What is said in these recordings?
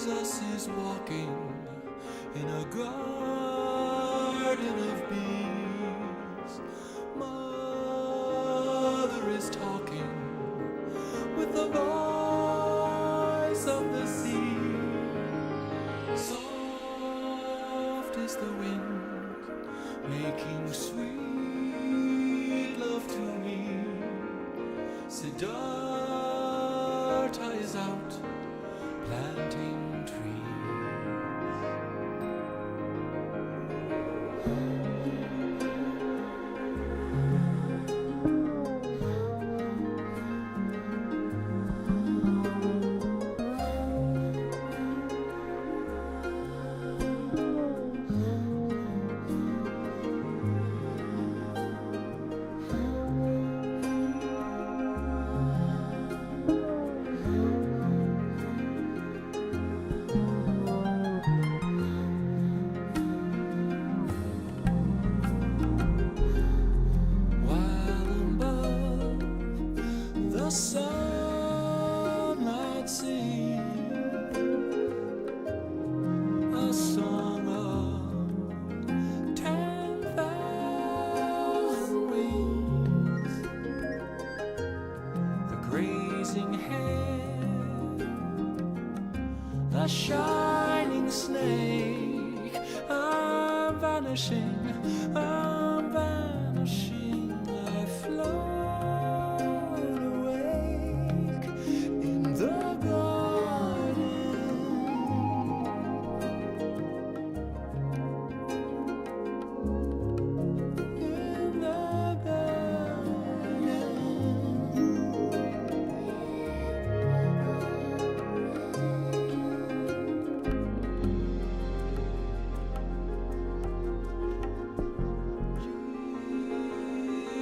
Jesus is walking in a garden of bees. Mother is talking with the voice of the sea. Soft is the wind, making sweet love to me. Siddhartha is out planting trees. The sunlight sings a song of 10,000 wings. The grazing hare, the shining snake. I'm vanishing, I'm vanishing. I float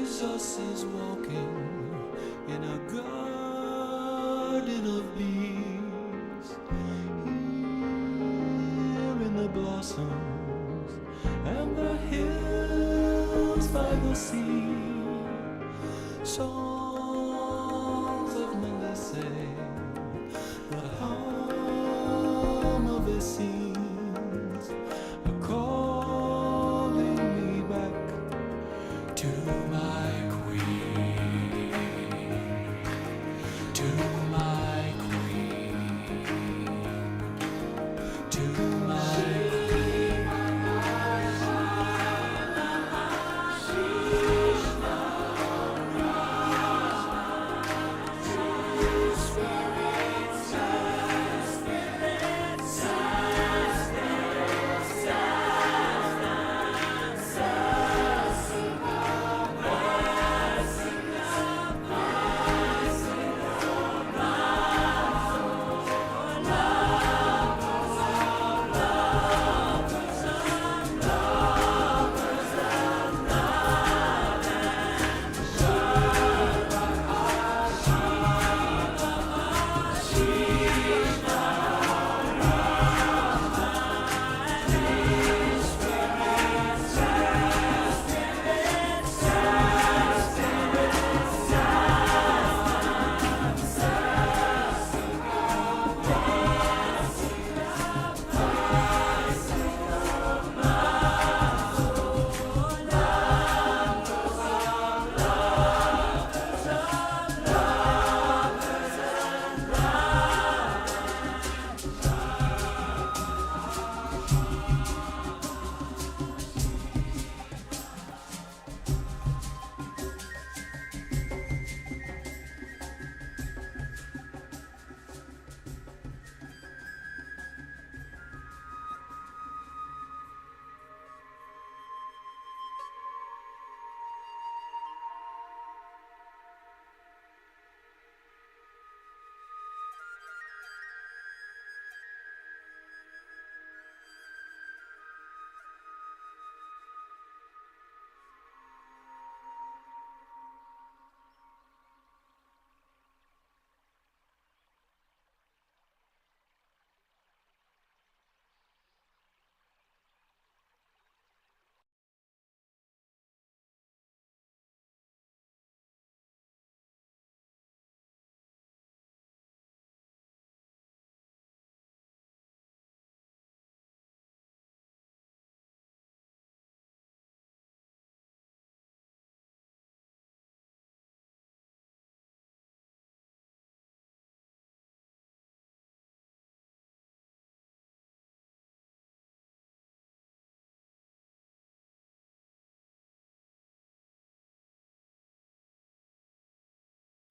Jesus is walking in a garden of bees. Here in the blossoms and the hills by the sea, songs of Melissa, the hum of the scenes are calling me back to my queen, to my queen, to my queen. She's not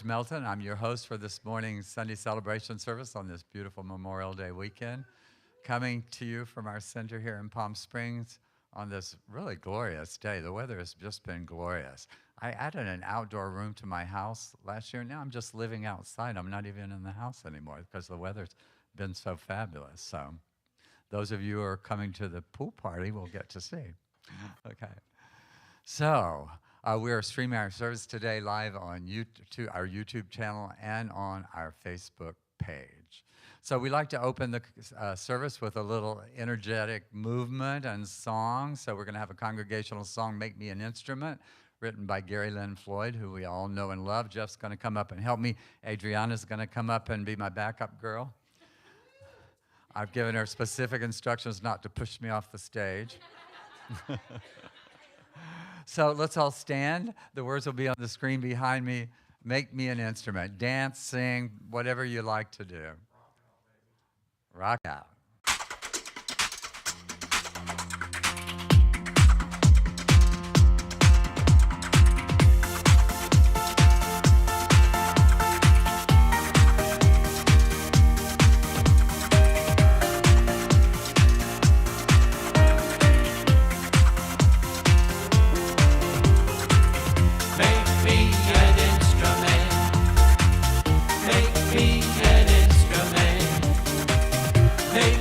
Melton. I'm your host for this morning's Sunday celebration service on this beautiful Memorial Day weekend. Coming to you from our center here in Palm Springs on this really glorious day. The weather has just been glorious. I added an outdoor room to my house last year. Now I'm just living outside. I'm not even in the house anymore because the weather's been so fabulous. So those of you who are coming to the pool party will get to see. Okay. So we are streaming our service today live on YouTube, our YouTube channel and on our Facebook page. So we like to open the service with a little energetic movement and song. So we're going to have a congregational song, Make Me an Instrument, written by Gary Lynn Floyd, who we all know and love. Jeff's going to come up and help me. Adriana's going to come up and be my backup girl. I've given her specific instructions not to push me off the stage. So let's all stand. The words will be on the screen behind me. Make me an instrument. Dance, sing, whatever you like to do. Rock out. Make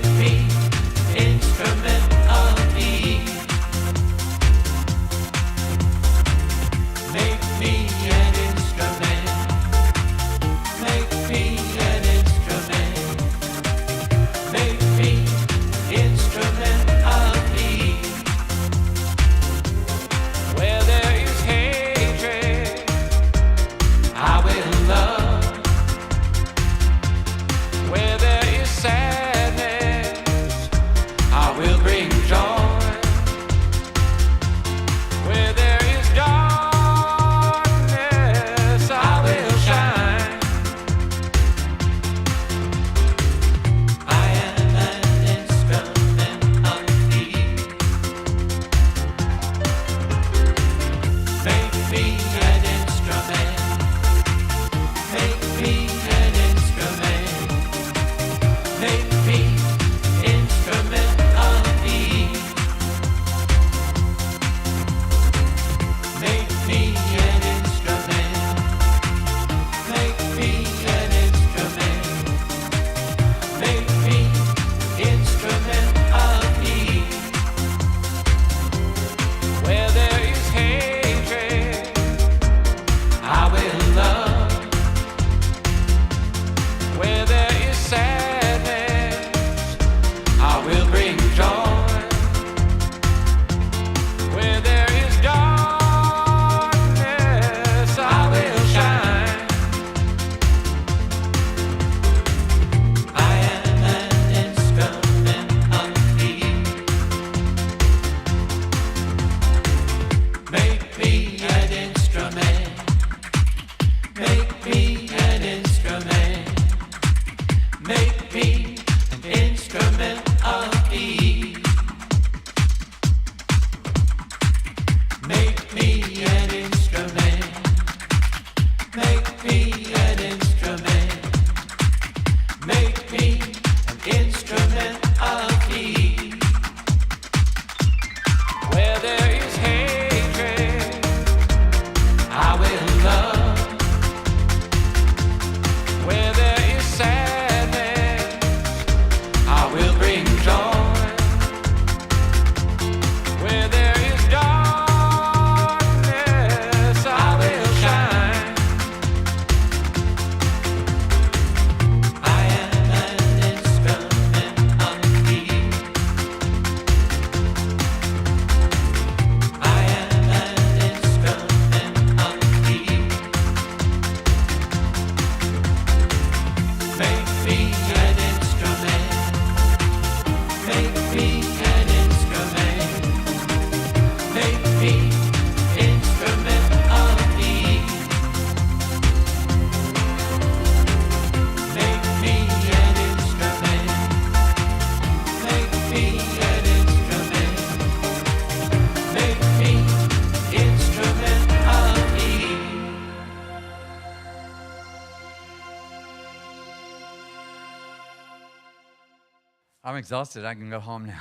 I'm exhausted. I can go home now.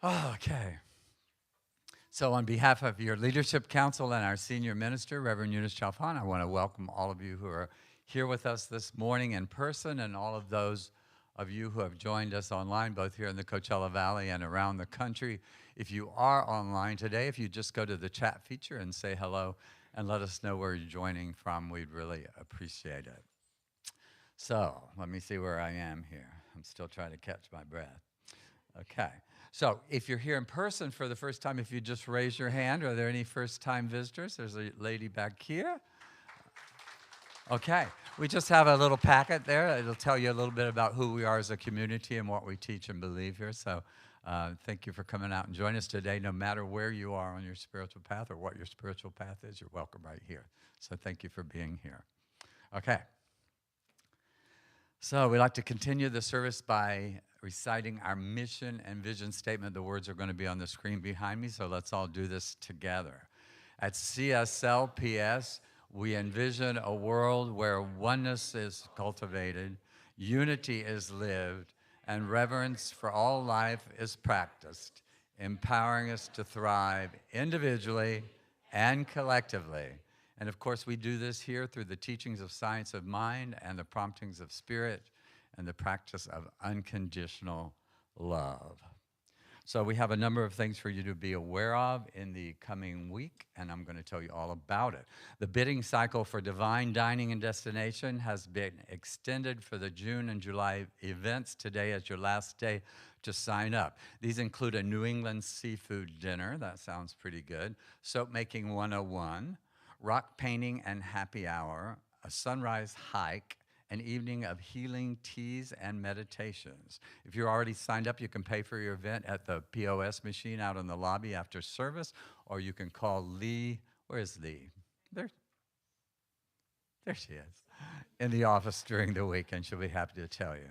Oh, okay. So on behalf of your leadership council and our senior minister, Reverend Eunice Chalfant, I want to welcome all of you who are here with us this morning in person and all of those of you who have joined us online, both here in the Coachella Valley and around the country. If you are online today, if you just go to the chat feature and say hello and let us know where you're joining from, we'd really appreciate it. So let me see where I am here. I'm still trying to catch my breath. Okay. So if you're here in person for the first time, if you just raise your hand, are there any first-time visitors? There's a lady back here. Okay. We just have a little packet there. It'll tell you a little bit about who we are as a community and what we teach and believe here. So thank you for coming out and joining us today. No matter where you are on your spiritual path or what your spiritual path is, you're welcome right here. So thank you for being here. Okay. So we'd like to continue the service by reciting our mission and vision statement. The words are going to be on the screen behind me, so let's all do this together. At CSL PS, we envision a world where oneness is cultivated, unity is lived, and reverence for all life is practiced, empowering us to thrive individually and collectively. And of course, we do this here through the teachings of science of mind and the promptings of spirit and the practice of unconditional love. So we have a number of things for you to be aware of in the coming week, and I'm going to tell you all about it. The bidding cycle for Divine Dining and Destination has been extended for the June and July events. Today is your last day to sign up. These include a New England seafood dinner. That sounds pretty good. Soap making 101. Rock painting and happy hour, a sunrise hike, an evening of healing teas and meditations. If you're already signed up, you can pay for your event at the POS machine out in the lobby after service, or you can call Lee. Where's Lee? There she is, in the office during the week, and she'll be happy to tell you.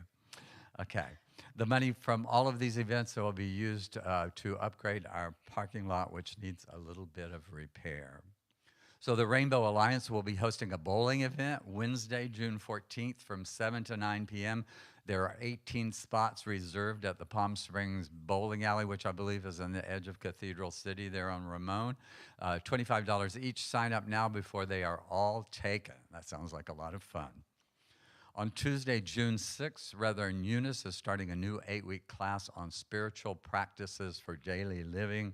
Okay. The money from all of these events will be used to upgrade our parking lot, which needs a little bit of repair. So the Rainbow Alliance will be hosting a bowling event Wednesday, June 14th from 7 to 9 p.m. There are 18 spots reserved at the Palm Springs Bowling Alley, which I believe is on the edge of Cathedral City there on Ramon. $25 each. Sign up now before they are all taken. That sounds like a lot of fun. On Tuesday, June 6th, Reverend Eunice is starting a new 8-week class on spiritual practices for daily living.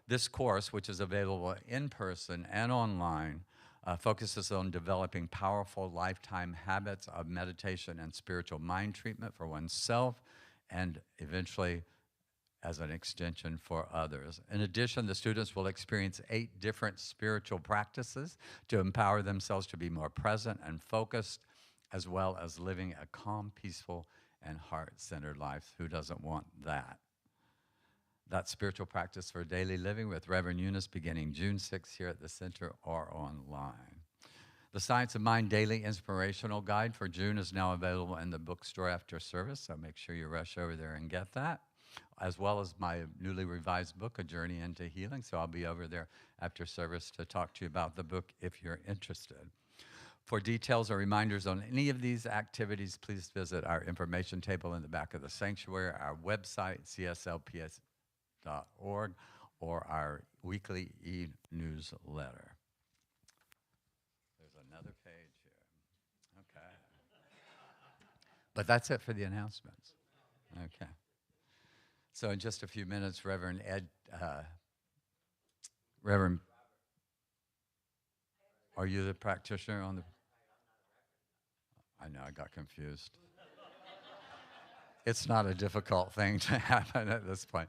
This course, which is available in person and online, focuses on developing powerful lifetime habits of meditation and spiritual mind treatment for oneself and eventually as an extension for others. In addition, the students will experience 8 different spiritual practices to empower themselves to be more present and focused, as well as living a calm, peaceful, and heart-centered life. Who doesn't want that? That spiritual practice for daily living with Reverend Eunice beginning June 6th here at the center or online. The Science of Mind Daily Inspirational Guide for June is now available in the bookstore after service, so make sure you rush over there and get that, as well as my newly revised book, A Journey into Healing. So I'll be over there after service to talk to you about the book if you're interested. For details or reminders on any of these activities, please visit our information table in the back of the sanctuary, our website, CSLPS.org, or our weekly e-newsletter. There's another page here. Okay. But that's it for the announcements. Okay. So in just a few minutes, Reverend are you the practitioner on the? I know, I got confused. It's not a difficult thing to happen at this point.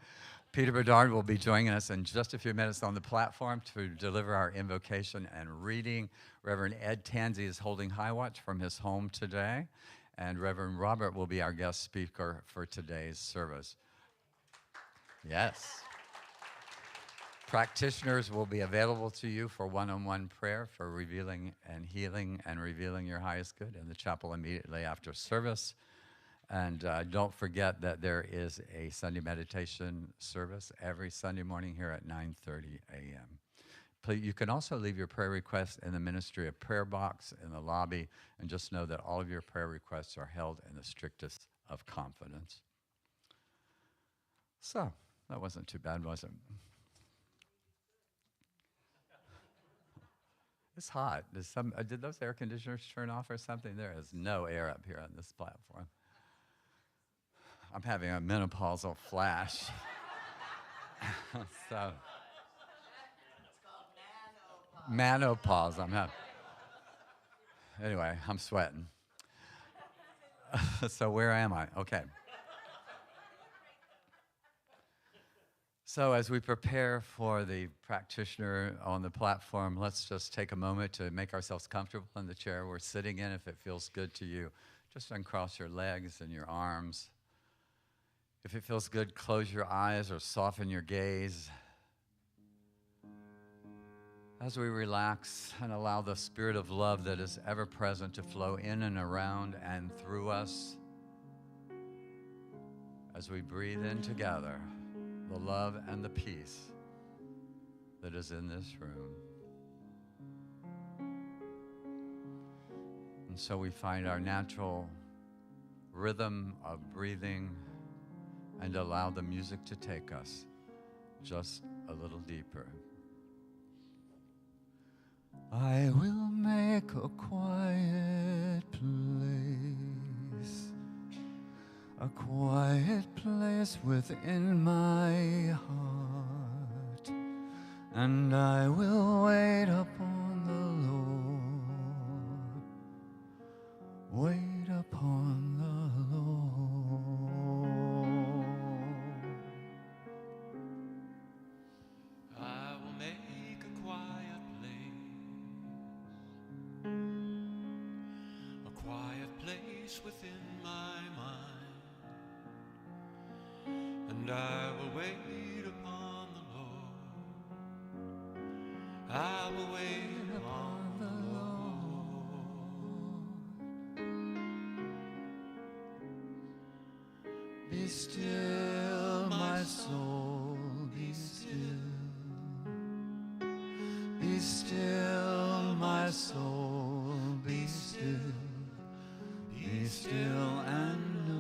Peter Bedard will be joining us in just a few minutes on the platform to deliver our invocation and reading. Reverend Ed Tansey is holding high watch from his home today, and Reverend Robert will be our guest speaker for today's service. Yes. Practitioners will be available to you for one-on-one prayer for revealing and healing and revealing your highest good in the chapel immediately after service. And don't forget that there is a Sunday meditation service every Sunday morning here at 9:30 a.m. You can also leave your prayer requests in the Ministry of Prayer box in the lobby, and just know that all of your prayer requests are held in the strictest of confidence. So, that wasn't too bad, was it? It's hot. Did those air conditioners turn off or something? There is no air up here on this platform. I'm having a menopausal flash. So, menopause. Anyway, I'm sweating. So where am I? Okay. So as we prepare for the practitioner on the platform, let's just take a moment to make ourselves comfortable in the chair we're sitting in. If it feels good to you, just uncross your legs and your arms. If it feels good, close your eyes or soften your gaze. As we relax and allow the spirit of love that is ever present to flow in and around and through us, as we breathe in together, the love and the peace that is in this room. And so we find our natural rhythm of breathing and allow the music to take us just a little deeper. I will make a quiet place within my heart, and I will wait upon the Lord, wait upon the Lord. I will make a quiet place within my mind, and I will wait upon the Lord. I will wait upon the Lord. Be still, my soul, be still. Be still, my soul, be still. Be still and know.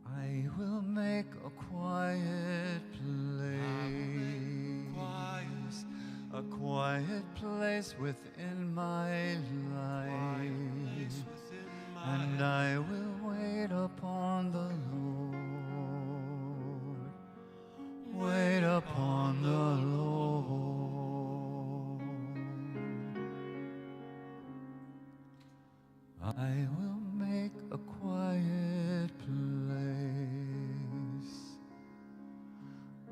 I will make a quiet place within my life, and I will wait upon the Lord, wait upon the Lord. I will make a quiet place.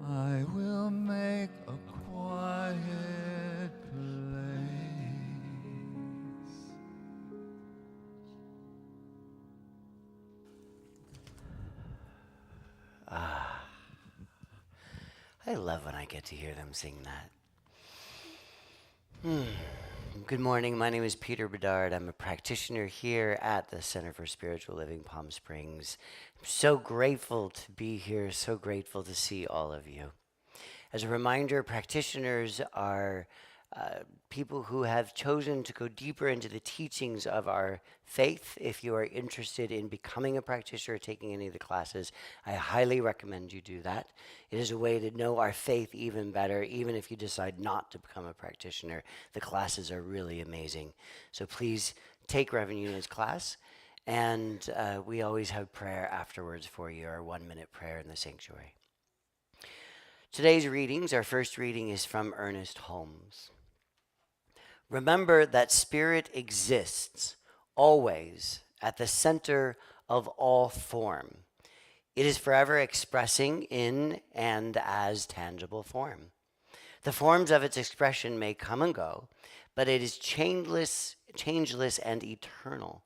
I will make a quiet place. I love when I get to hear them sing that. Good morning. My name is Peter Bedard. I'm a practitioner here at the Center for Spiritual Living, Palm Springs. I'm so grateful to be here, so grateful to see all of you. As a reminder, practitioners are people who have chosen to go deeper into the teachings of our faith. If you are interested in becoming a practitioner or taking any of the classes, I highly recommend you do that. It is a way to know our faith even better, even if you decide not to become a practitioner. The classes are really amazing. So please take Reverend Yuna's class, and we always have prayer afterwards for you, our 1-minute prayer in the sanctuary. Today's readings, our first reading is from Ernest Holmes. Remember that spirit exists always at the center of all form. It is forever expressing in and as tangible form. The forms of its expression may come and go, but it is changeless and eternal.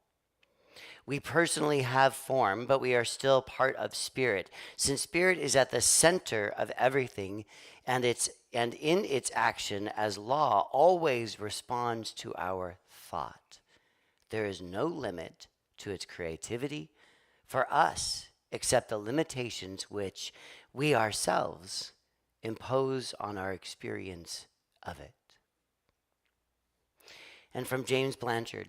We personally have form, but we are still part of spirit, since spirit is at the center of everything, and in its action as law always responds to our thought. There is no limit to its creativity for us, except the limitations which we ourselves impose on our experience of it. And from James Blanchard,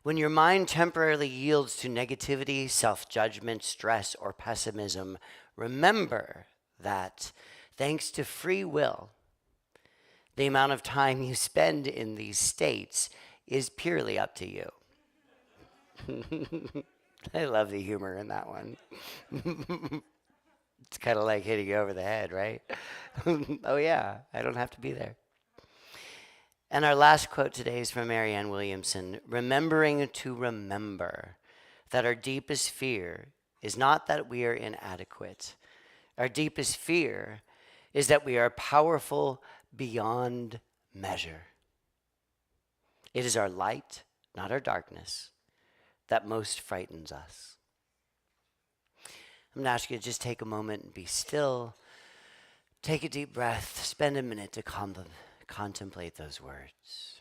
when your mind temporarily yields to negativity, self-judgment, stress, or pessimism, remember that thanks to free will, the amount of time you spend in these states is purely up to you. I love the humor in that one. It's kind of like hitting you over the head, right? Oh, yeah, I don't have to be there. And our last quote today is from Marianne Williamson, remembering to remember that our deepest fear is not that we are inadequate. Our deepest fear is that we are powerful beyond measure. It is our light, not our darkness, that most frightens us. I'm going to ask you to just take a moment and be still. Take a deep breath. Spend a minute to contemplate those words.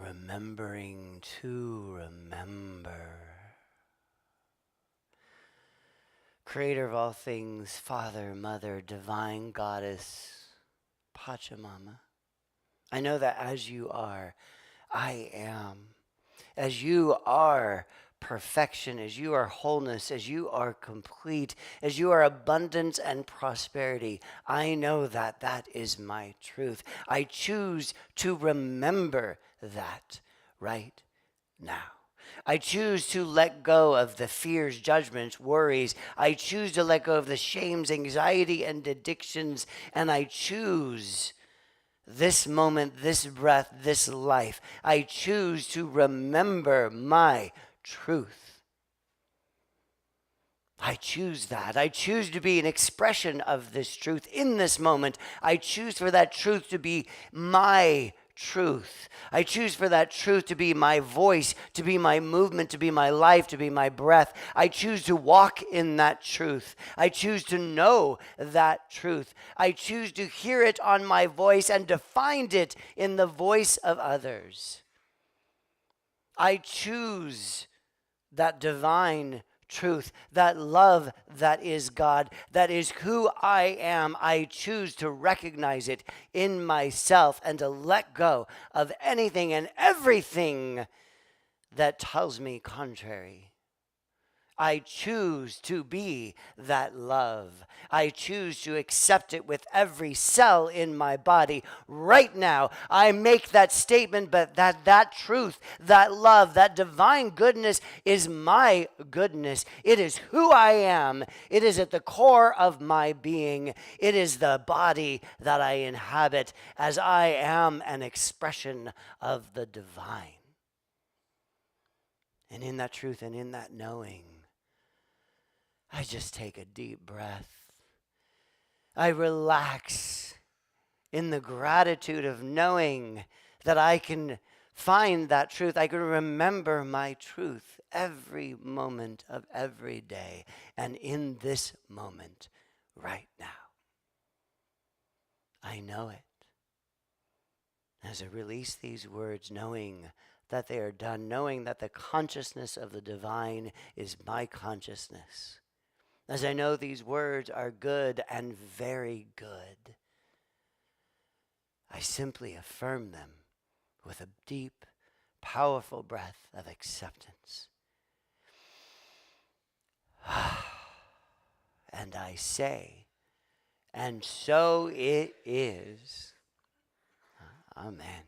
Remembering to remember. Creator of all things, Father, Mother, Divine Goddess, Pachamama. I know that as you are, I am. As you are perfection, as you are wholeness, as you are complete, as you are abundance and prosperity, I know that that is my truth. I choose to remember that right now. I choose to let go of the fears, judgments, worries. I choose to let go of the shames, anxiety, and addictions. And I choose this moment, this breath, this life. I choose to remember my truth. I choose that. I choose to be an expression of this truth in this moment. I choose for that truth to be my truth. I choose for that truth to be my voice, to be my movement, to be my life, to be my breath. I choose to walk in that truth. I choose to know that truth. I choose to hear it on my voice and to find it in the voice of others. I choose that divine truth, that love that is God, that is who I am. I choose to recognize it in myself and to let go of anything and everything that tells me contrary. I choose to be that love. I choose to accept it with every cell in my body. Right now, I make that statement, but that truth, that love, that divine goodness is my goodness. It is who I am. It is at the core of my being. It is the body that I inhabit as I am an expression of the divine. And in that truth and in that knowing, I just take a deep breath. I relax in the gratitude of knowing that I can find that truth. I can remember my truth every moment of every day and in this moment right now. I know it. As I release these words, knowing that they are done, knowing that the consciousness of the divine is my consciousness, as I know these words are good and very good, I simply affirm them with a deep, powerful breath of acceptance. And I say, and so it is. Amen.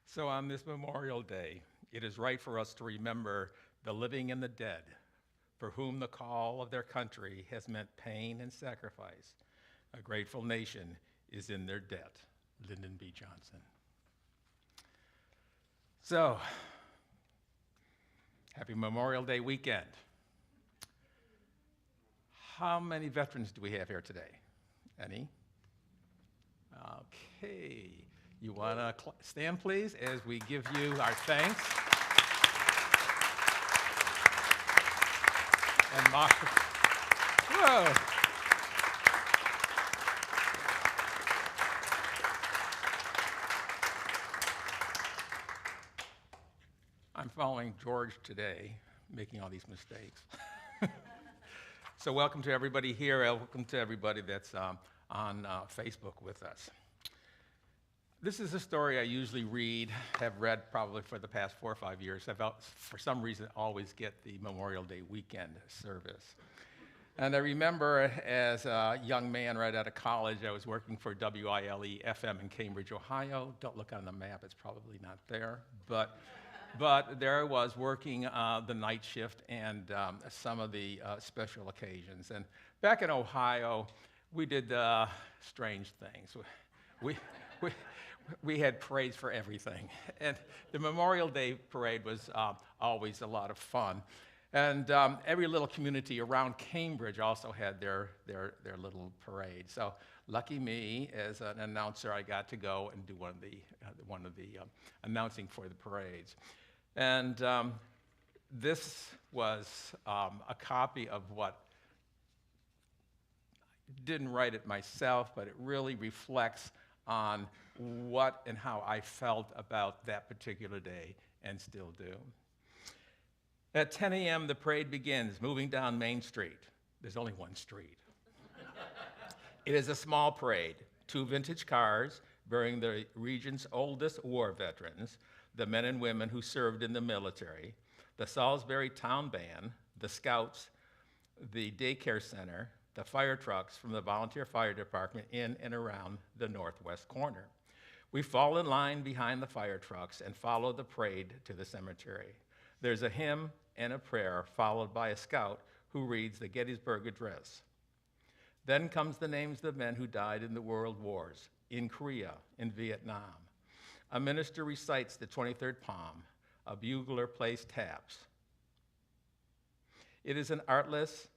So on this Memorial Day, it is right for us to remember the living and the dead, for whom the call of their country has meant pain and sacrifice. A grateful nation is in their debt. Lyndon B. Johnson. So, happy Memorial Day weekend. How many veterans do we have here today? Any? Okay. You want to stand, please, as we give you our thanks. And Mark. Whoa. I'm following George today, making all these mistakes. So welcome to everybody here. Welcome to everybody that's on Facebook with us. This is a story I usually read, have read probably for the past 4 or 5 years. For some reason, always get the Memorial Day weekend service. And I remember as a young man right out of college, I was working for WILE-FM in Cambridge, Ohio. Don't look on the map, it's probably not there. But there I was working the night shift and some of the special occasions. And back in Ohio, we did strange things. We had parades for everything. And the Memorial Day parade was always a lot of fun. And every little community around Cambridge also had their little parade. So lucky me, as an announcer, I got to go and do one of the announcing for the parades. And this was a copy of what, didn't write it myself, but it really reflects on what and how I felt about that particular day and still do. At 10 a.m., the parade begins, moving down Main Street. There's only one street. It is a small parade, 2 vintage cars bearing the region's oldest war veterans, the men and women who served in the military, the Salisbury Town Band, the Scouts, the daycare center, the fire trucks from the volunteer fire department in and around the northwest corner. We fall in line behind the fire trucks and follow the parade to the cemetery. There's a hymn and a prayer followed by a scout who reads the Gettysburg Address. Then comes the names of the men who died in the world wars, in Korea, in Vietnam. A minister recites the 23rd Psalm. A bugler plays taps. It is an artless,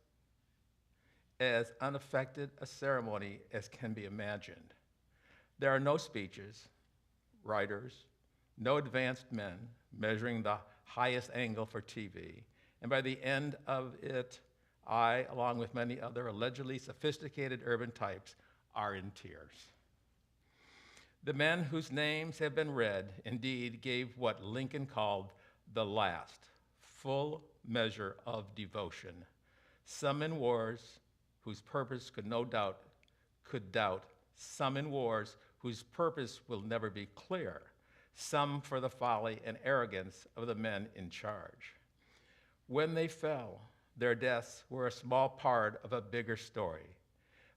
as unaffected a ceremony as can be imagined. There are no speeches, writers, no advanced men measuring the highest angle for TV. And by the end of it, I, along with many other allegedly sophisticated urban types, are in tears. The men whose names have been read indeed gave what Lincoln called the last full measure of devotion. Some in wars whose purpose could doubt, some in wars whose purpose will never be clear, some for the folly and arrogance of the men in charge. When they fell, their deaths were a small part of a bigger story.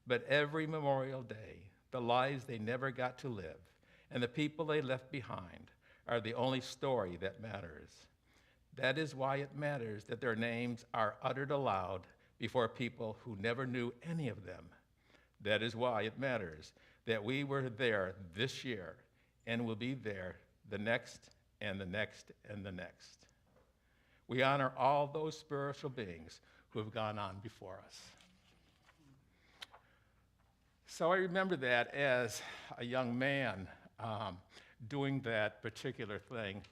But every Memorial Day, the lives they never got to live, and the people they left behind are the only story that matters. That is why it matters that their names are uttered aloud before people who never knew any of them. That is why it matters that we were there this year and will be there the next and the next and the next. We honor all those spiritual beings who have gone on before us. So I remember that as a young man doing that particular thing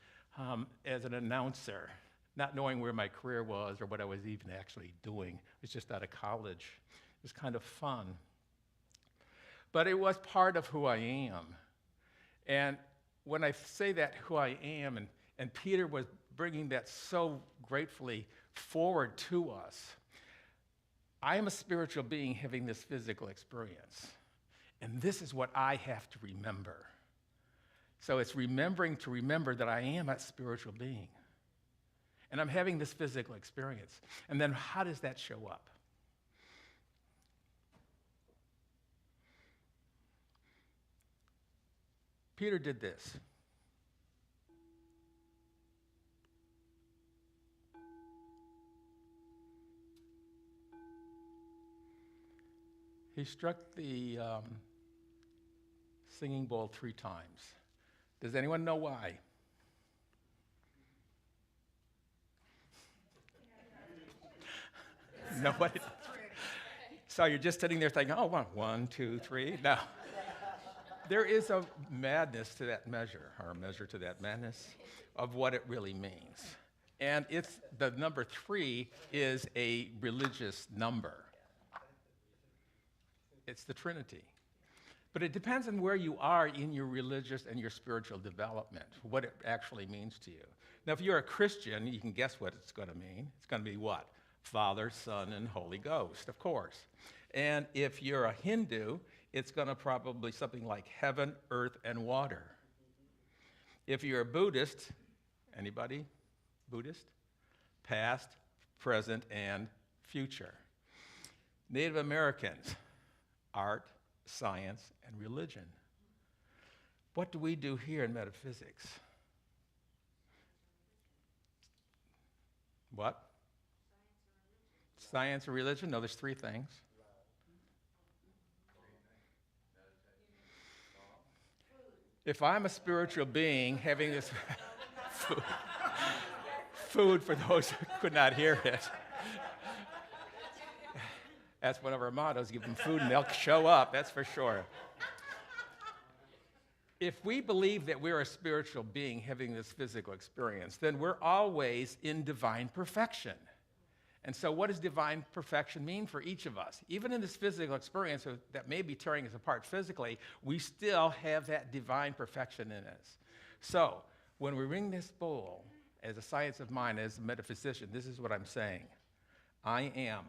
as an announcer, not knowing where my career was or what I was even actually doing. It was just out of college. It was kind of fun. But it was part of who I am. And when I say that, who I am, and Peter was bringing that so gratefully forward to us, I am a spiritual being having this physical experience. And this is what I have to remember. So it's remembering to remember that I am a spiritual being. And I'm having this physical experience. And then how does that show up? Peter did this. He struck the singing bowl 3 times. Does anyone know why? Nobody? So you're just sitting there thinking, oh, 1, 2, 3. No. There is a madness to that measure, or a measure to that madness, of what it really means. And it's the number 3 is a religious number. It's the Trinity. But it depends on where you are in your religious and your spiritual development, what it actually means to you. Now, if you're a Christian, you can guess what it's going to mean. It's going to be what? Father, Son, and Holy Ghost, of course. And if you're a Hindu, it's going to probably something like heaven, earth, and water. If you're a Buddhist, anybody? Buddhist? Past, present, and future. Native Americans, art, science, and religion. What do we do here in metaphysics? What? Science or religion? No, there's 3 things. If I'm a spiritual being having this food for those who could not hear it, that's one of our mottos, give them food and they'll show up, that's for sure. If we believe that we're a spiritual being having this physical experience, then we're always in divine perfection. And so what does divine perfection mean for each of us? Even in this physical experience that may be tearing us apart physically, we still have that divine perfection in us. So when we ring this bowl, as a science of mind, as a metaphysician, this is what I'm saying. I am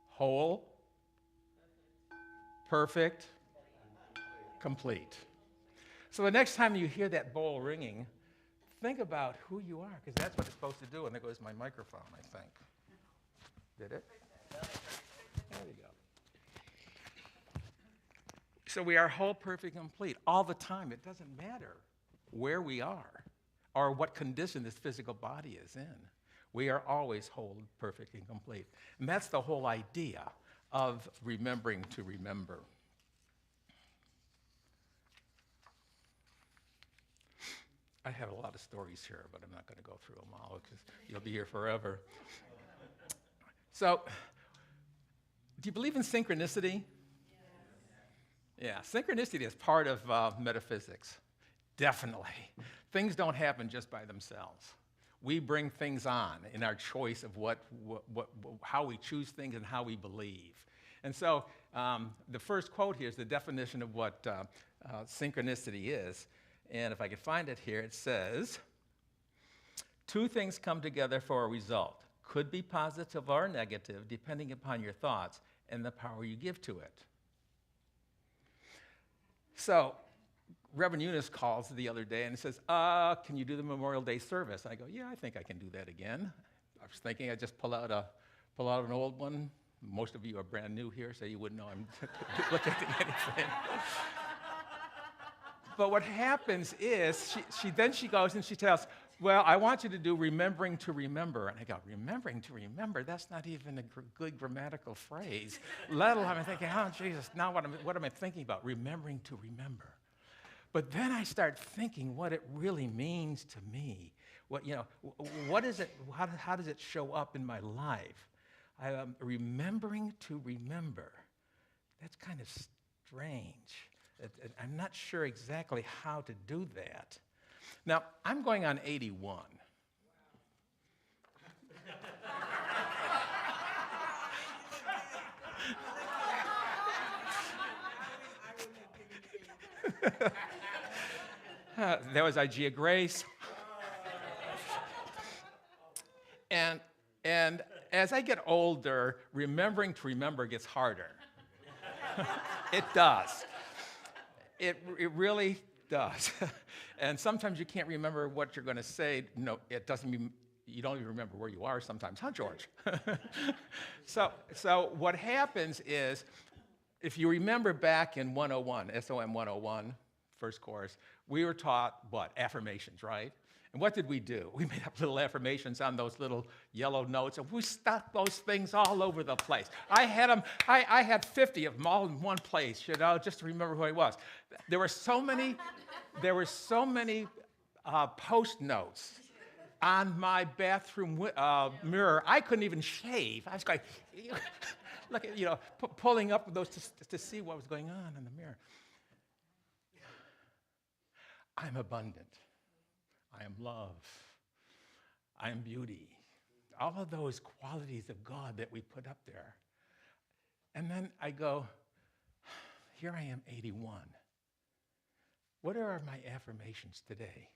whole, perfect, complete. So the next time you hear that bowl ringing, think about who you are, because that's what it's supposed to do. And there goes my microphone, I think. Did it? There you go. So we are whole, perfect, complete all the time. It doesn't matter where we are or what condition this physical body is in. We are always whole, perfect, and complete. And that's the whole idea of remembering to remember. I have a lot of stories here, but I'm not going to go through them all because you'll be here forever. So, do you believe in synchronicity? Yeah, synchronicity is part of metaphysics. Definitely. Things don't happen just by themselves. We bring things on in our choice of how we choose things and how we believe. And so, the first quote here is the definition of what synchronicity is. And if I can find it here, it says, 2 things come together for a result. Could be positive or negative, depending upon your thoughts and the power you give to it. So, Reverend Eunice calls the other day and says, can you do the Memorial Day service? And I go, yeah, I think I can do that again. I was thinking I'd just pull out an old one. Most of you are brand new here, so you wouldn't know I'm duplicating anything. But what happens is, she goes and she tells, well, I want you to do remembering to remember. And I go, remembering to remember? That's not even a good grammatical phrase. Let alone, I'm thinking, oh, Jesus, now what am I thinking about? Remembering to remember. But then I start thinking what it really means to me. What is it? How does it show up in my life? Remembering to remember. That's kind of strange. I'm not sure exactly how to do that. Now, I'm going on 81. There was Igea Grace. And as I get older, remembering to remember gets harder. It does. It really does. And sometimes you can't remember what you're going to say. No, it doesn't mean you don't even remember where you are sometimes, huh, George? So what happens is, if you remember back in 101, SOM 101, first course, we were taught what? Affirmations, right? And what did we do? We made up little affirmations on those little yellow notes, and we stuck those things all over the place. I had them. I had 50 of them all in one place, just to remember who I was. There were so many post notes on my bathroom mirror. I couldn't even shave. I was going, pulling up those to see what was going on in the mirror. I'm abundant. I am love. I am beauty. All of those qualities of God that we put up there. And then I go, here I am, 81. What are my affirmations today?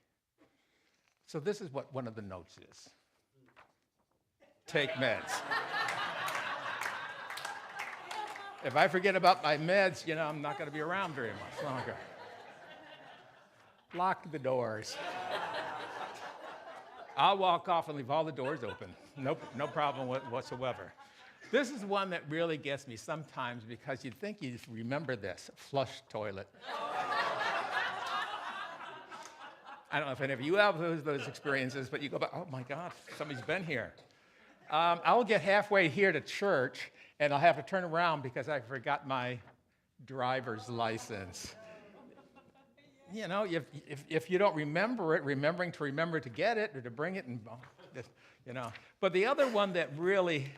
So this is what one of the notes is. Take meds. If I forget about my meds, I'm not going to be around very much longer. Lock the doors. I'll walk off and leave all the doors open. No problem whatsoever. This is one that really gets me sometimes because you'd think you'd remember this. Flush toilet. I don't know if any of you have those experiences, but you go back, oh my God, somebody's been here. I'll get halfway here to church, and I'll have to turn around because I forgot my driver's license. If you don't remember it, remembering to remember to get it or to bring it, But the other one that really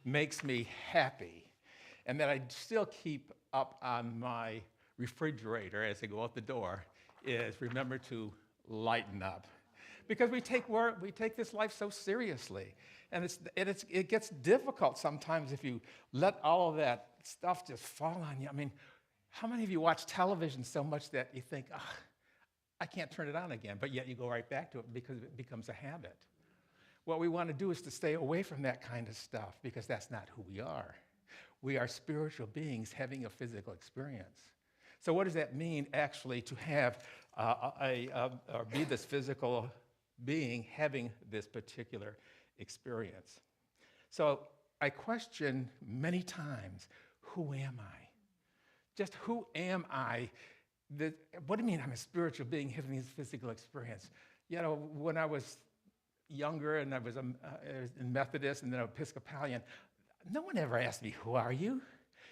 makes me happy, and that I still keep up on my refrigerator as I go out the door, is remember to lighten up. Because we take this life so seriously. And it gets difficult sometimes if you let all of that stuff just fall on you. I mean, how many of you watch television so much that you think, I can't turn it on again, but yet you go right back to it because it becomes a habit? What we want to do is to stay away from that kind of stuff because that's not who we are. We are spiritual beings having a physical experience. So what does that mean actually to have or be this physical being having this particular experience? So I question many times, who am I? Just who am I? What do you mean I'm a spiritual being having this physical experience? When I was younger and I was in Methodist and then Episcopalian, no one ever asked me, who are you?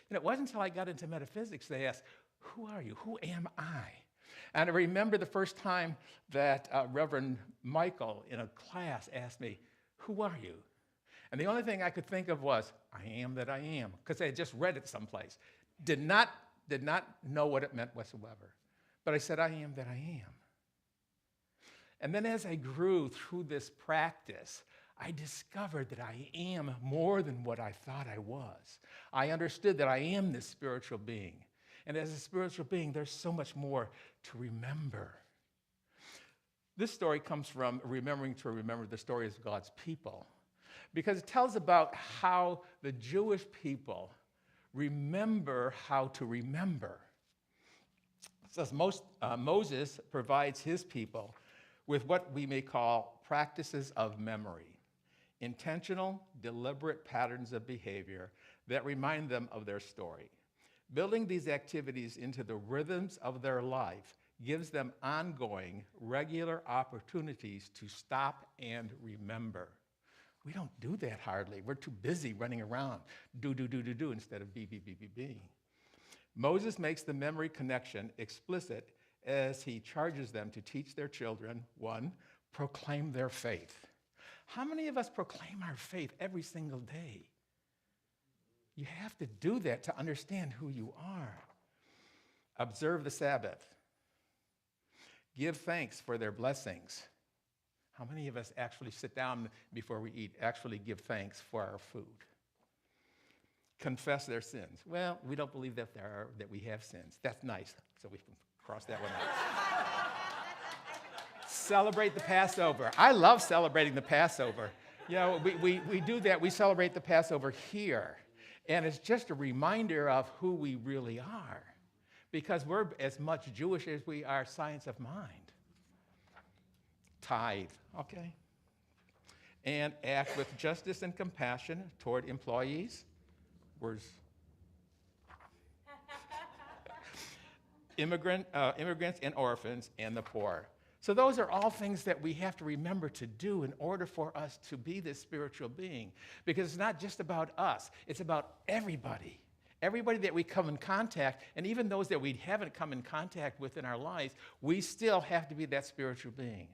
And it wasn't until I got into metaphysics they asked, who are you? Who am I? And I remember the first time that Reverend Michael in a class asked me, who are you? And the only thing I could think of was, I am that I am, because I had just read it someplace. Did not know what it meant whatsoever. But I said, I am that I am. And then as I grew through this practice, I discovered that I am more than what I thought I was. I understood that I am this spiritual being. And as a spiritual being, there's so much more to remember. This story comes from remembering to remember the story of God's people, because it tells about how the Jewish people remember how to remember. It says Moses provides his people with what we may call practices of memory, intentional, deliberate patterns of behavior that remind them of their story. Building these activities into the rhythms of their life gives them ongoing, regular opportunities to stop and remember. We don't do that hardly. We're too busy running around, do, instead of be. Moses makes the memory connection explicit as he charges them to teach their children, 1, proclaim their faith. How many of us proclaim our faith every single day? You have to do that to understand who you are. Observe the Sabbath. Give thanks for their blessings. How many of us actually sit down before we eat, actually give thanks for our food? Confess their sins. Well, we don't believe that we have sins. That's nice, so we can cross that one out. Celebrate the Passover. I love celebrating the Passover. We do that. We celebrate the Passover here. And it's just a reminder of who we really are, because we're as much Jewish as we are science of mind. Tithe, okay? And act with justice and compassion toward employees. Where's immigrants and orphans and the poor. So those are all things that we have to remember to do in order for us to be this spiritual being. Because it's not just about us, it's about everybody. Everybody that we come in contact, and even those that we haven't come in contact with in our lives, we still have to be that spiritual being.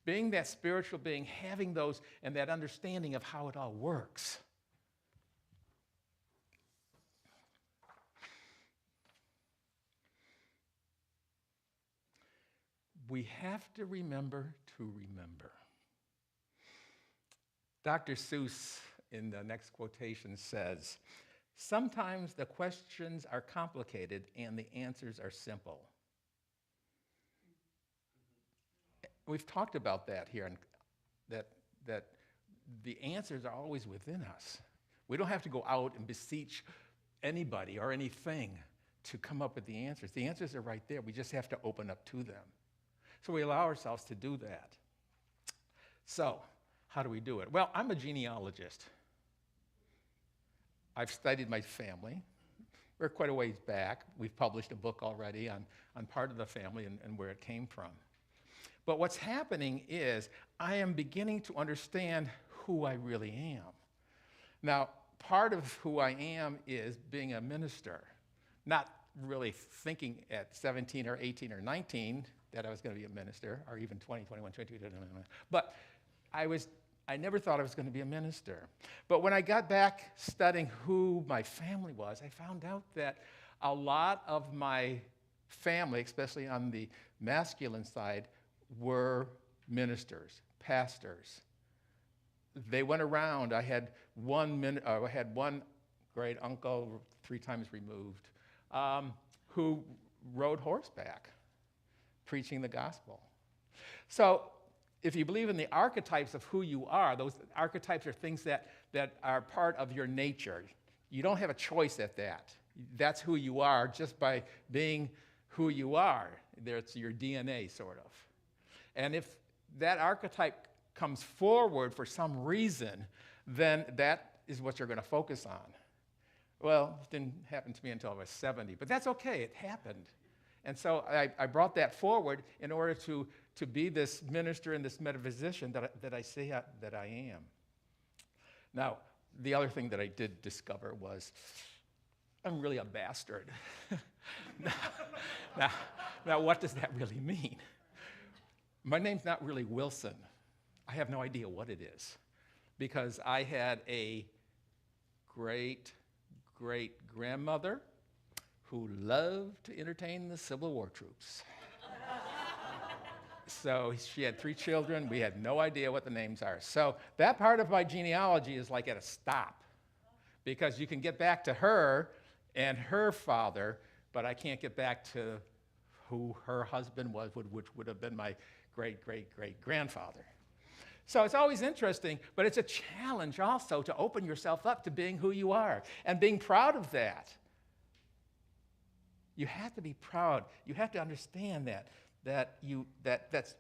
Being that spiritual being, having those and that understanding of how it all works. We have to remember to remember. Dr. Seuss, in the next quotation, says, "Sometimes the questions are complicated and the answers are simple." We've talked about that here, and that the answers are always within us. We don't have to go out and beseech anybody or anything to come up with the answers. The answers are right there. We just have to open up to them. So we allow ourselves to do that. So, how do we do it? Well, I'm a genealogist. I've studied my family. We're quite a ways back. We've published a book already on part of the family and where it came from. But what's happening is I am beginning to understand who I really am. Now, part of who I am is being a minister, not really thinking at 17 or 18 or 19 that I was going to be a minister, or even 20, 21, 22, but I never thought I was going to be a minister. But when I got back studying who my family was, I found out that a lot of my family, especially on the masculine side, were ministers, pastors. They went around. I had one great uncle, 3 times removed, who rode horseback, preaching the gospel. So if you believe in the archetypes of who you are, those archetypes are things that are part of your nature. You don't have a choice at that. That's who you are just by being who you are. It's your DNA, sort of. And if that archetype comes forward for some reason, then that is what you're going to focus on. Well, it didn't happen to me until I was 70, but that's okay, it happened. And so I brought that forward in order to be this minister and this metaphysician that I say that I am. Now, the other thing that I did discover was I'm really a bastard. Now, what does that really mean? My name's not really Wilson. I have no idea what it is, because I had a great-great-grandmother who loved to entertain the Civil War troops. So she had 3 children. We had no idea what the names are. So that part of my genealogy is like at a stop, because you can get back to her and her father, but I can't get back to who her husband was, which would have been my great-great-great-grandfather. So it's always interesting, but it's a challenge also to open yourself up to being who you are and being proud of that. You have to be proud. You have to understand that's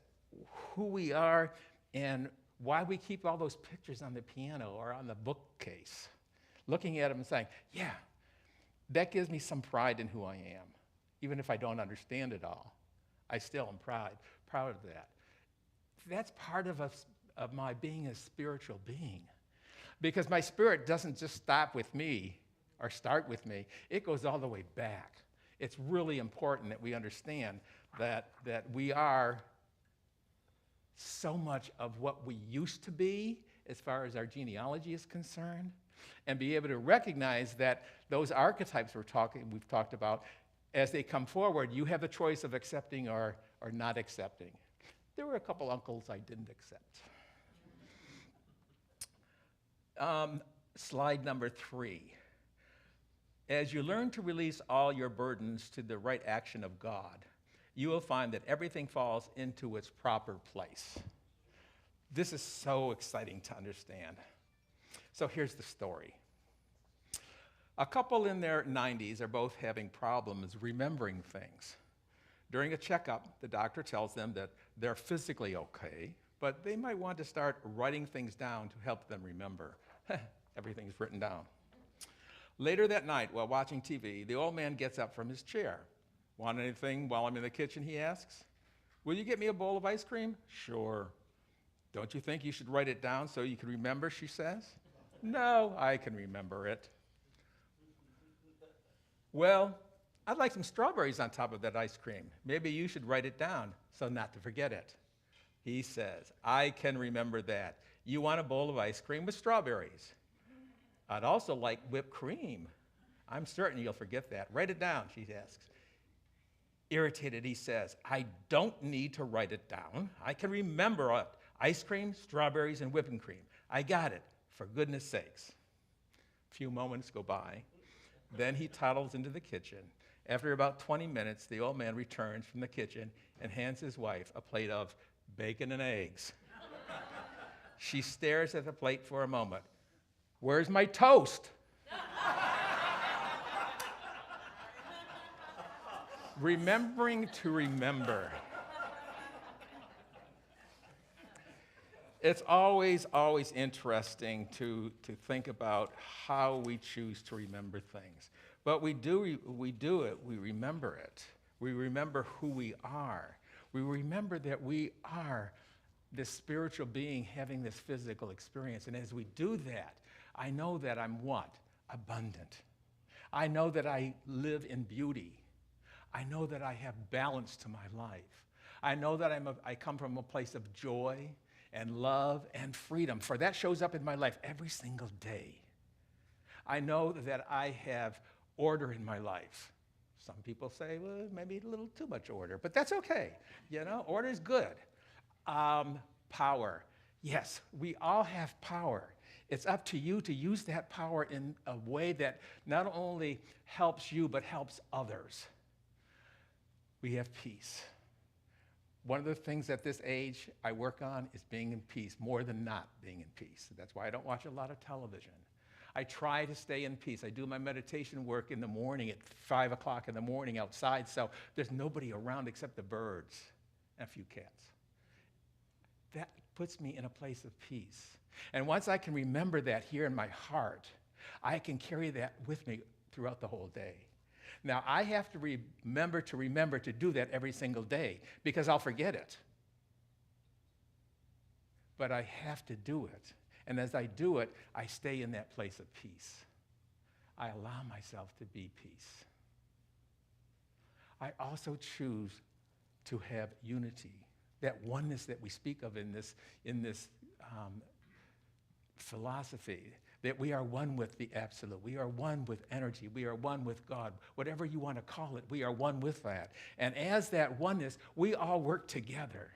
who we are and why we keep all those pictures on the piano or on the bookcase, looking at them and saying, yeah, that gives me some pride in who I am. Even if I don't understand it all, I still am proud of that. That's part of my being a spiritual being, because my spirit doesn't just stop with me or start with me. It goes all the way back. It's really important that we understand that we are so much of what we used to be as far as our genealogy is concerned, and be able to recognize that those archetypes we've talked about, as they come forward, you have the choice of accepting or not accepting. There were a couple uncles I didn't accept. Slide number 3. As you learn to release all your burdens to the right action of God, you will find that everything falls into its proper place. This is so exciting to understand. So here's the story. A couple in their 90s are both having problems remembering things. During a checkup, the doctor tells them that they're physically okay, but they might want to start writing things down to help them remember. Everything's written down. Later that night, while watching TV, the old man gets up from his chair. Want anything while I'm in the kitchen, he asks. Will you get me a bowl of ice cream? Sure. Don't you think you should write it down so you can remember, she says. No, I can remember it. Well, I'd like some strawberries on top of that ice cream. Maybe you should write it down so not to forget it. He says, I can remember that. You want a bowl of ice cream with strawberries. I'd also like whipped cream. I'm certain you'll forget that. Write it down, she asks. Irritated, he says, I don't need to write it down. I can remember it. Ice cream, strawberries, and whipping cream. I got it, for goodness sakes. A few moments go by. Then he toddles into the kitchen. After about 20 minutes, the old man returns from the kitchen and hands his wife a plate of bacon and eggs. She stares at the plate for a moment. Where's my toast? Remembering to remember. It's always interesting to think about how we choose to remember things. But we do it, we remember it. We remember who we are. We remember that we are this spiritual being having this physical experience. And as we do that, I know that I'm what? Abundant. I know that I live in beauty. I know that I have balance to my life. I know that I come from a place of joy and love and freedom, for that shows up in my life every single day. I know that I have order in my life. Some people say, well, maybe a little too much order, but that's okay. Order is good. Power. Yes, we all have power. It's up to you to use that power in a way that not only helps you, but helps others. We have peace. One of the things at this age I work on is being in peace, more than not being in peace. That's why I don't watch a lot of television. I try to stay in peace. I do my meditation work in the morning at 5 o'clock in the morning outside, so there's nobody around except the birds and a few cats. That puts me in a place of peace. And once I can remember that here in my heart, I can carry that with me throughout the whole day. Now, I have to remember to do that every single day, because I'll forget it. But I have to do it. And as I do it, I stay in that place of peace. I allow myself to be peace. I also choose to have unity, that oneness that we speak of in this philosophy, that we are one with the absolute. We are one with energy. We are one with God. Whatever you want to call it, we are one with that. And as that oneness, we all work together.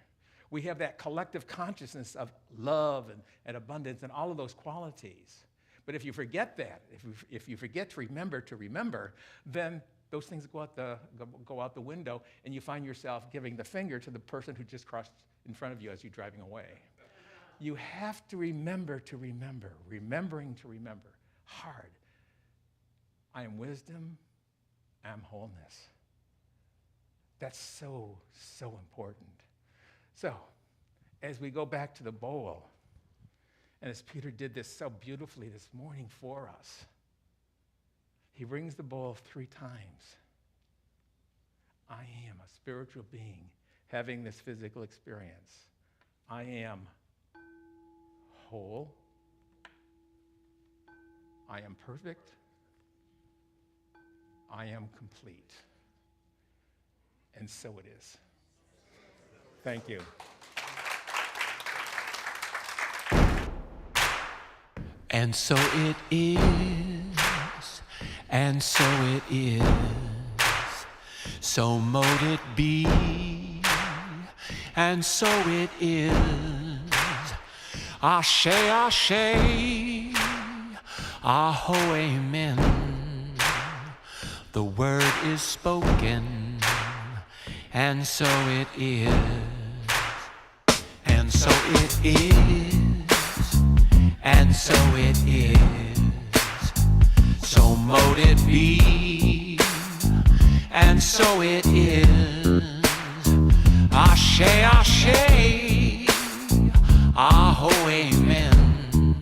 We have that collective consciousness of love and abundance and all of those qualities. But if you forget that, if you forget to remember, then those things go out the window, and you find yourself giving the finger to the person who just crossed in front of you as you're driving away. You have to remembering to remember. Hard. I am wisdom, I am wholeness. That's so important. So, as we go back to the bowl, and as Peter did this so beautifully this morning for us, he rings the bowl 3 times. I am a spiritual being having this physical experience. I am whole. I am perfect. I am complete. And so it is. Thank you. And so it is, and so it is, so mote it be, and so it is. Ashe, ashe, aho, amen. The word is spoken, and so it is, and so it is, and so it is, so mote it be, and so it is. Ashe, ashe, aho, amen.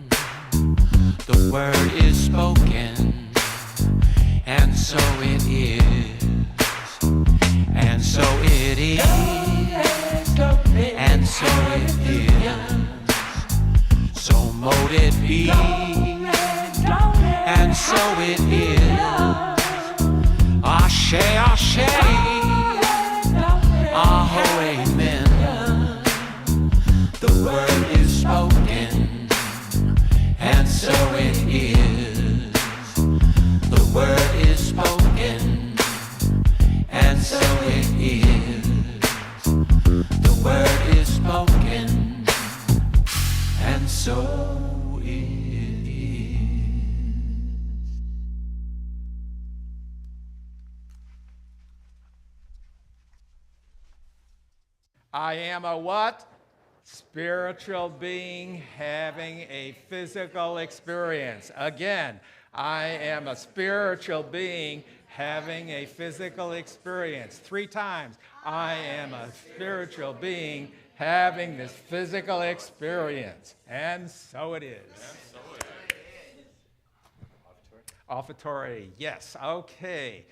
The word is spoken, and so it is, and so it is, and so it is, so mote it be, and so it is. Ashe, ashe, aho, amen. The word is spoken, and so it is. The word is spoken, and so it is. The word is spoken, and so I am a what? Spiritual being having a physical experience. Again, I am a spiritual being having a physical experience. 3 times. I am a spiritual being having this physical experience. And so it is. Offertory, yes, okay.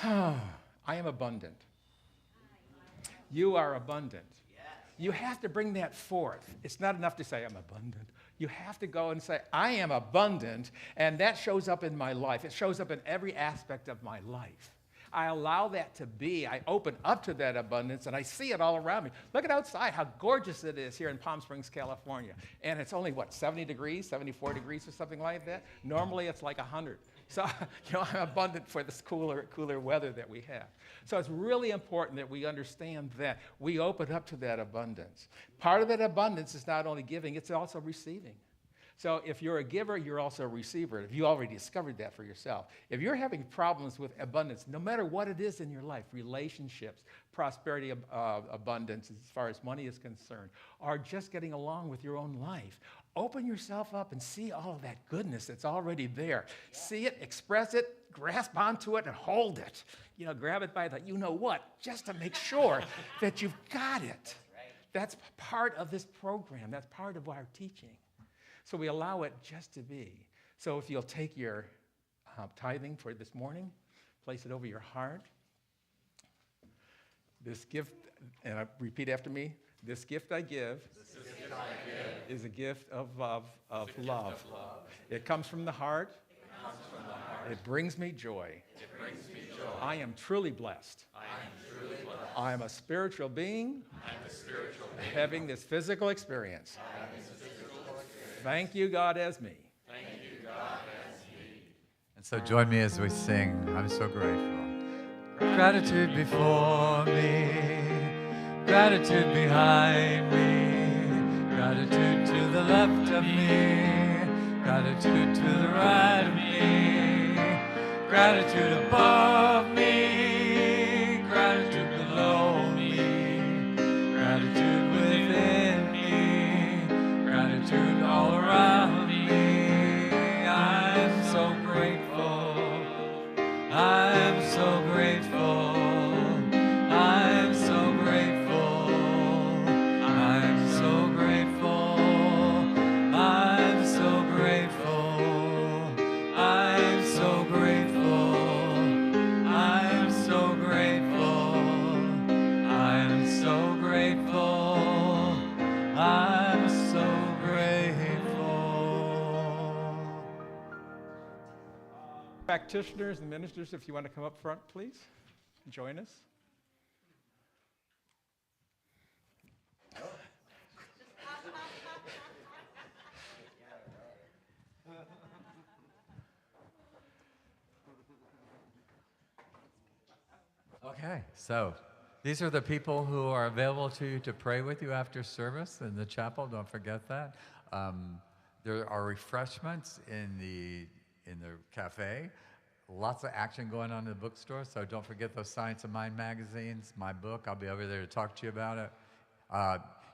I am abundant. You are abundant. You have to bring that forth. It's not enough to say, I'm abundant. You have to go and say, I am abundant, and that shows up in my life. It shows up in every aspect of my life. I allow that to be. I open up to that abundance, and I see it all around me. Look at outside, how gorgeous it is here in Palm Springs, California. And it's only, what, 70 degrees, 74 degrees or something like that? Normally, it's like 100. So, I'm abundant for this cooler weather that we have. So it's really important that we understand that we open up to that abundance. Part of that abundance is not only giving, it's also receiving. So if you're a giver, you're also a receiver. If you already discovered that for yourself. If you're having problems with abundance, no matter what it is in your life, relationships, prosperity, abundance as far as money is concerned, or just getting along with your own life, open yourself up and see all of that goodness that's already there. See it, express it, grasp onto it, and hold it. Grab it by the you-know-what, just to make sure that you've got it. That's part of this program. That's part of our teaching. So we allow it just to be. So if you'll take your tithing for this morning, place it over your heart. This gift, and repeat after me, this gift I give is a gift of love. It comes from the heart. It brings me joy. I am truly blessed. I am a spiritual being having this physical experience. Thank you, God, as me. And so join me as we sing, I'm so grateful. Gratitude before me, gratitude behind me, gratitude to the left of me, gratitude to the right of me, gratitude above me, gratitude below me, gratitude within me, gratitude all around me. I'm so grateful. I'm so grateful. I'm so grateful. I'm so grateful. I'm so grateful. I'm so grateful. I'm so grateful. I'm so grateful. I'm so grateful. Practitioners and ministers, if you want to come up front, please join us. Okay, so these are the people who are available to pray with you after service in the chapel. Don't forget that. There are refreshments in the cafe. Lots of action going on in the bookstore, so don't forget those Science of Mind magazines, my book. I'll be over there to talk to you about it.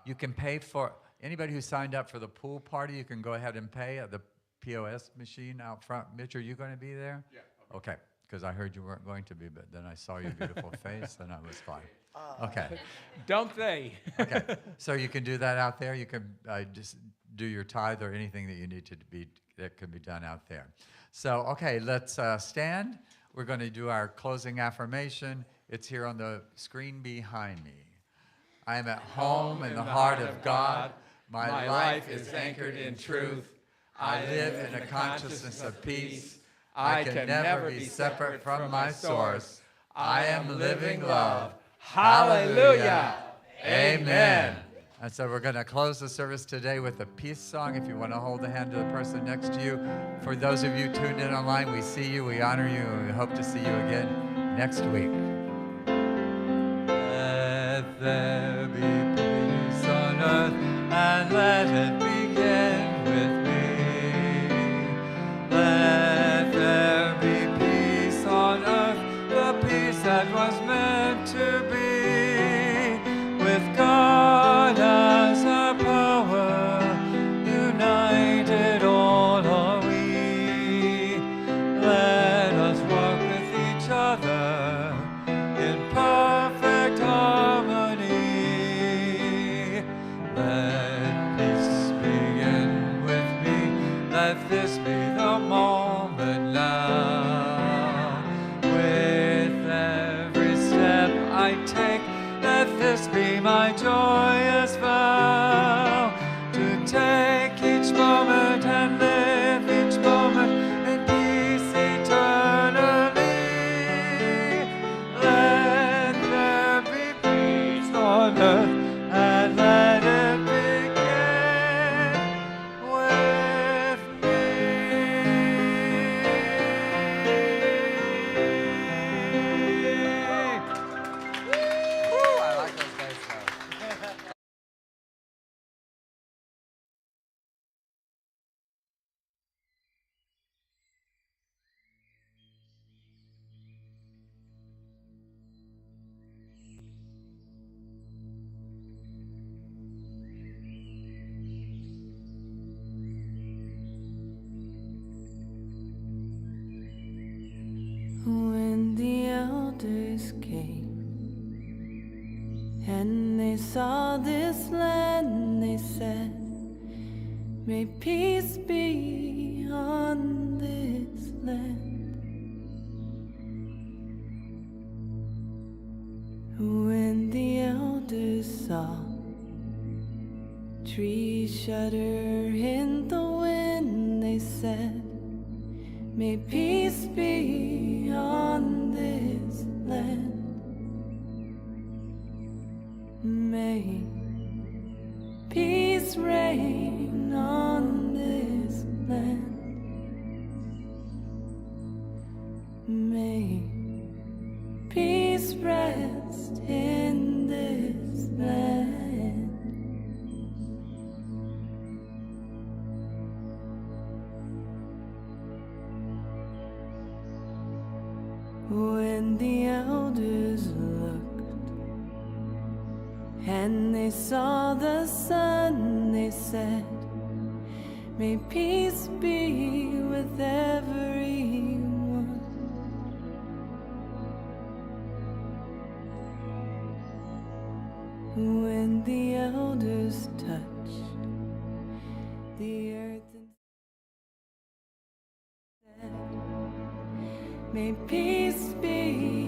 You can pay for, anybody who signed up for the pool party, you can go ahead and pay at the POS machine out front. Mitch, are you going to be there? Yeah. Okay, because I heard you weren't going to be, but then I saw your beautiful face, and I was fine. Okay. Don't they? Okay, so you can do that out there. You can just do your tithe or anything that you need to be, that can be done out there. So, okay, let's stand. We're going to do our closing affirmation. It's here on the screen behind me. I am at home in the heart of God. My life is anchored in truth. I live in a consciousness of peace. I can never be separate from my source. I am living love. Hallelujah. Amen. And so we're going to close the service today with a peace song. If you want to hold the hand of the person next to you. For those of you tuned in online, we see you, we honor you, and we hope to see you again next week. Let there be peace on earth, and let it begin with me. Let there be peace on earth, the peace that was meant to be with God. let this be the moment now. With every step I take, let this be my joyous vow. To take each moment and live each moment in peace eternally. Let there be peace on earth, and let it begin with me. Woo, I like those guys though. When the elders came and they saw this land, they said, may peace be on this land. When the elders saw trees shudder in the wind, they said, may peace be on this land. May peace reign on this land. May peace rest in this land. When the elders looked and they saw the sun, they said, may peace be with everyone. When the elders touched the earth and said, may peace be